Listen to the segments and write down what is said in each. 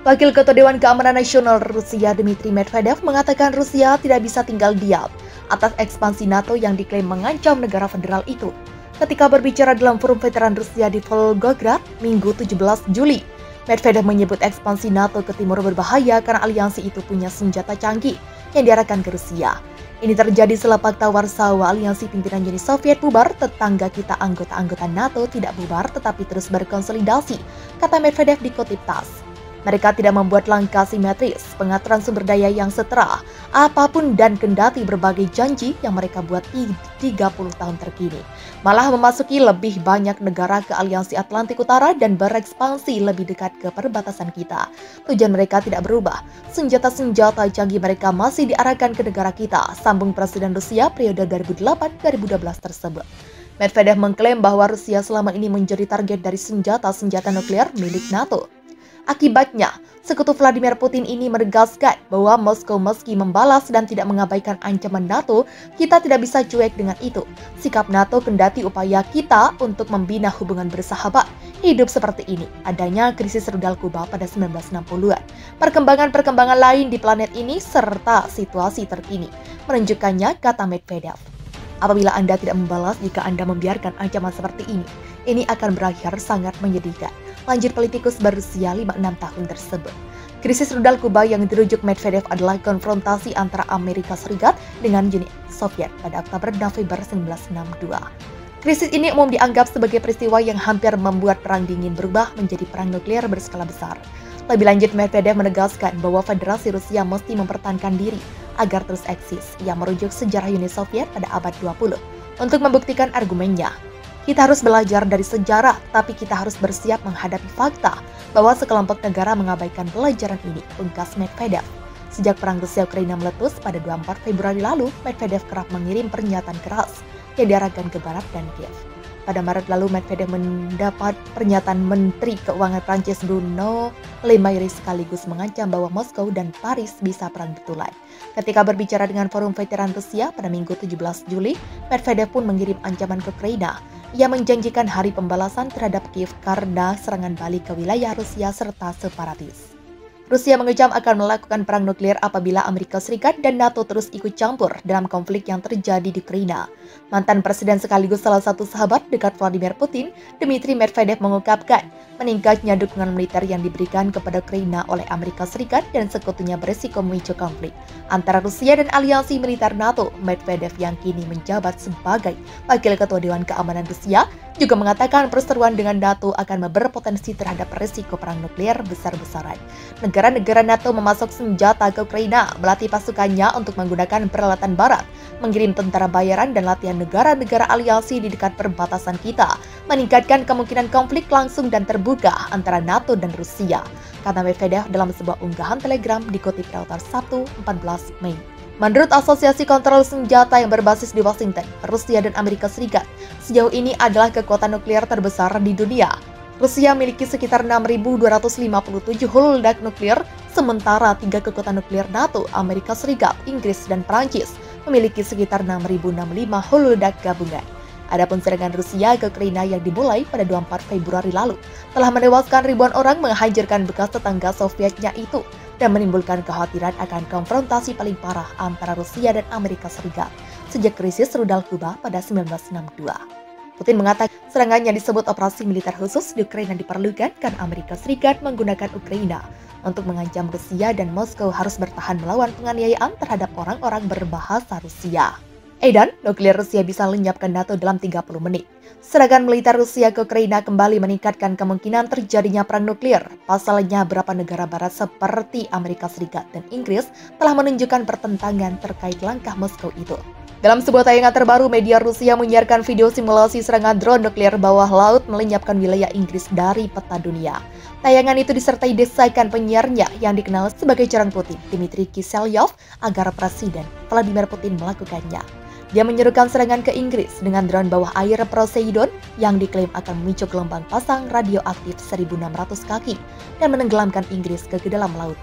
Wakil Ketua Dewan Keamanan Nasional Rusia Dmitry Medvedev mengatakan Rusia tidak bisa tinggal diam atas ekspansi NATO yang diklaim mengancam negara federal itu. Ketika berbicara dalam forum veteran Rusia di Volgograd, Minggu 17 Juli, Medvedev menyebut ekspansi NATO ke timur berbahaya karena aliansi itu punya senjata canggih yang diarahkan ke Rusia. Ini terjadi setelah Pakta Warsawa, aliansi pimpinan Uni Soviet bubar, tetangga kita anggota-anggota NATO tidak bubar tetapi terus berkonsolidasi, kata Medvedev dikutip TASS. Mereka tidak membuat langkah simetris, pengaturan sumber daya yang setara, apapun dan kendati berbagai janji yang mereka buat di 30 tahun terkini. Malah memasuki lebih banyak negara ke aliansi Atlantik Utara dan berekspansi lebih dekat ke perbatasan kita. Tujuan mereka tidak berubah, senjata-senjata canggih mereka masih diarahkan ke negara kita, sambung Presiden Rusia periode 2008-2012 tersebut. Medvedev mengklaim bahwa Rusia selama ini menjadi target dari senjata-senjata nuklir milik NATO. Akibatnya, sekutu Vladimir Putin ini menegaskan bahwa Moskow meski membalas dan tidak mengabaikan ancaman NATO, kita tidak bisa cuek dengan itu. Sikap NATO kendati upaya kita untuk membina hubungan bersahabat hidup seperti ini. Adanya krisis rudal Kuba pada 1960-an, perkembangan-perkembangan lain di planet ini, serta situasi terkini menunjukkannya, kata Medvedev. Apabila Anda tidak membalas jika Anda membiarkan ancaman seperti ini akan berakhir sangat menyedihkan. Lanjut politikus berusia 56 tahun tersebut. Krisis rudal Kuba yang dirujuk Medvedev adalah konfrontasi antara Amerika Serikat dengan Uni Soviet pada Oktober-November 1962. Krisis ini umum dianggap sebagai peristiwa yang hampir membuat perang dingin berubah menjadi perang nuklir berskala besar. Lebih lanjut, Medvedev menegaskan bahwa Federasi Rusia mesti mempertahankan diri agar terus eksis. Ia merujuk sejarah Uni Soviet pada abad 20 untuk membuktikan argumennya. Kita harus belajar dari sejarah, tapi kita harus bersiap menghadapi fakta bahwa sekelompok negara mengabaikan pelajaran ini, pungkas Medvedev. Sejak perang Rusia-Ukraina meletus pada 24 Februari lalu, Medvedev kerap mengirim pernyataan keras yang diarahkan ke Barat dan Kiev. Pada Maret lalu, Medvedev mendapat pernyataan Menteri Keuangan Prancis Bruno Le Maire sekaligus mengancam bahwa Moskow dan Paris bisa perang betulan. Ketika berbicara dengan forum veteran Rusia pada Minggu 17 Juli, Medvedev pun mengirim ancaman ke Ukraina. Ia menjanjikan hari pembalasan terhadap Kiev karena serangan balik ke wilayah Rusia serta separatis. Rusia mengecam akan melakukan perang nuklir apabila Amerika Serikat dan NATO terus ikut campur dalam konflik yang terjadi di Ukraina. Mantan presiden sekaligus salah satu sahabat dekat Vladimir Putin, Dmitry Medvedev mengungkapkan meningkatnya dukungan militer yang diberikan kepada Ukraina oleh Amerika Serikat dan sekutunya beresiko memicu konflik antara Rusia dan aliansi militer NATO. Medvedev yang kini menjabat sebagai Wakil Ketua Dewan Keamanan Rusia juga mengatakan perseteruan dengan NATO akan berpotensi terhadap risiko perang nuklir besar-besaran. Negara-negara NATO memasok senjata ke Ukraina, melatih pasukannya untuk menggunakan peralatan barat, mengirim tentara bayaran dan latihan negara-negara aliansi di dekat perbatasan kita, meningkatkan kemungkinan konflik langsung dan terbuka antara NATO dan Rusia, kata Medvedev dalam sebuah unggahan Telegram dikutip Reuters Sabtu 14 Mei. Menurut Asosiasi Kontrol Senjata yang berbasis di Washington, Rusia dan Amerika Serikat sejauh ini adalah kekuatan nuklir terbesar di dunia. Rusia memiliki sekitar 6.257 hulu ledak nuklir, sementara 3 kekuatan nuklir NATO, Amerika Serikat, Inggris, dan Prancis memiliki sekitar 6.065 hulu ledak gabungan. Adapun serangan Rusia ke Ukraina yang dimulai pada 24 Februari lalu telah menewaskan ribuan orang, menghancurkan bekas tetangga Sovietnya itu, dan menimbulkan kekhawatiran akan konfrontasi paling parah antara Rusia dan Amerika Serikat sejak krisis rudal Kuba pada 1962. Putin mengatakan serangan yang disebut operasi militer khusus di Ukraina diperlukan karena Amerika Serikat menggunakan Ukraina untuk mengancam Rusia dan Moskow harus bertahan melawan penganiayaan terhadap orang-orang berbahasa Rusia. Dan nuklir Rusia bisa lenyapkan NATO dalam 30 menit. Serangan militer Rusia ke Ukraina kembali meningkatkan kemungkinan terjadinya perang nuklir. Pasalnya, beberapa negara barat seperti Amerika Serikat dan Inggris telah menunjukkan pertentangan terkait langkah Moskow itu. Dalam sebuah tayangan terbaru, media Rusia menyiarkan video simulasi serangan drone nuklir bawah laut melenyapkan wilayah Inggris dari peta dunia. Tayangan itu disertai desakan penyiarnya yang dikenal sebagai Jarang Putin, Dmitry Kiselyov, agar Presiden Vladimir Putin melakukannya. Dia menyerukan serangan ke Inggris dengan drone bawah air Poseidon yang diklaim akan memicu gelombang pasang radioaktif 1.600 kaki dan menenggelamkan Inggris ke dalam laut.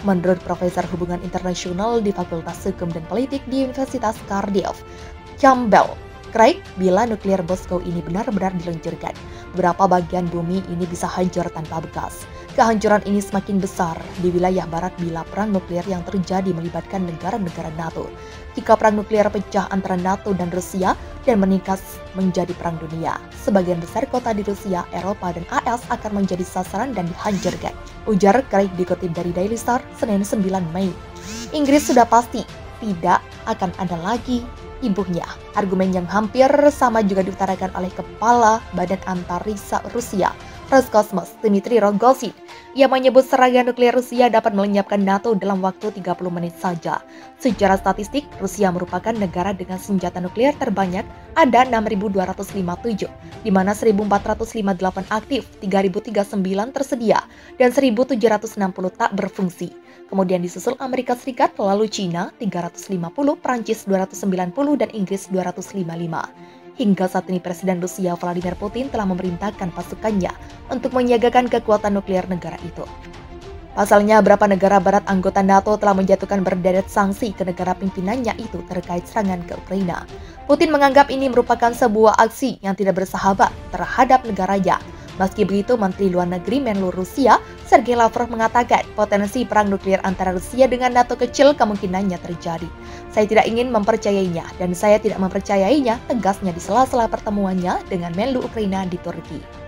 Menurut Profesor Hubungan Internasional di Fakultas Hukum dan Politik di Universitas Cardiff, Campbell Craig, bila nuklir Moskow ini benar-benar diluncurkan, beberapa bagian bumi ini bisa hancur tanpa bekas. Kehancuran ini semakin besar di wilayah barat bila perang nuklir yang terjadi melibatkan negara-negara NATO. Jika perang nuklir pecah antara NATO dan Rusia dan meningkat menjadi perang dunia, sebagian besar kota di Rusia, Eropa, dan AS akan menjadi sasaran dan dihancurkan. Ujar Craig dikutip dari Daily Star, Senin 9 Mei. Inggris sudah pasti tidak akan ada lagi ibunya. Argumen yang hampir sama juga diutarakan oleh Kepala Badan Antariksa Rusia, Roscosmos, Dmitry Rogozin. Ia menyebut serangan nuklir Rusia dapat melenyapkan NATO dalam waktu 30 menit saja. Secara statistik, Rusia merupakan negara dengan senjata nuklir terbanyak, ada 6.257, di mana 1.458 aktif, 3.039 tersedia, dan 1.760 tak berfungsi. Kemudian disusul Amerika Serikat, lalu Cina 350, Prancis 290, dan Inggris 255. Hingga saat ini Presiden Rusia Vladimir Putin telah memerintahkan pasukannya untuk menyiagakan kekuatan nuklir negara itu. Pasalnya, beberapa negara barat anggota NATO telah menjatuhkan berderet sanksi ke negara pimpinannya itu terkait serangan ke Ukraina. Putin menganggap ini merupakan sebuah aksi yang tidak bersahabat terhadap negaranya. Meski begitu, Menteri Luar Negeri Menlu Rusia, Sergei Lavrov mengatakan potensi perang nuklir antara Rusia dengan NATO kecil kemungkinannya terjadi. Saya tidak ingin mempercayainya dan saya tidak mempercayainya, tegasnya di sela-sela pertemuannya dengan Menlu Ukraina di Turki.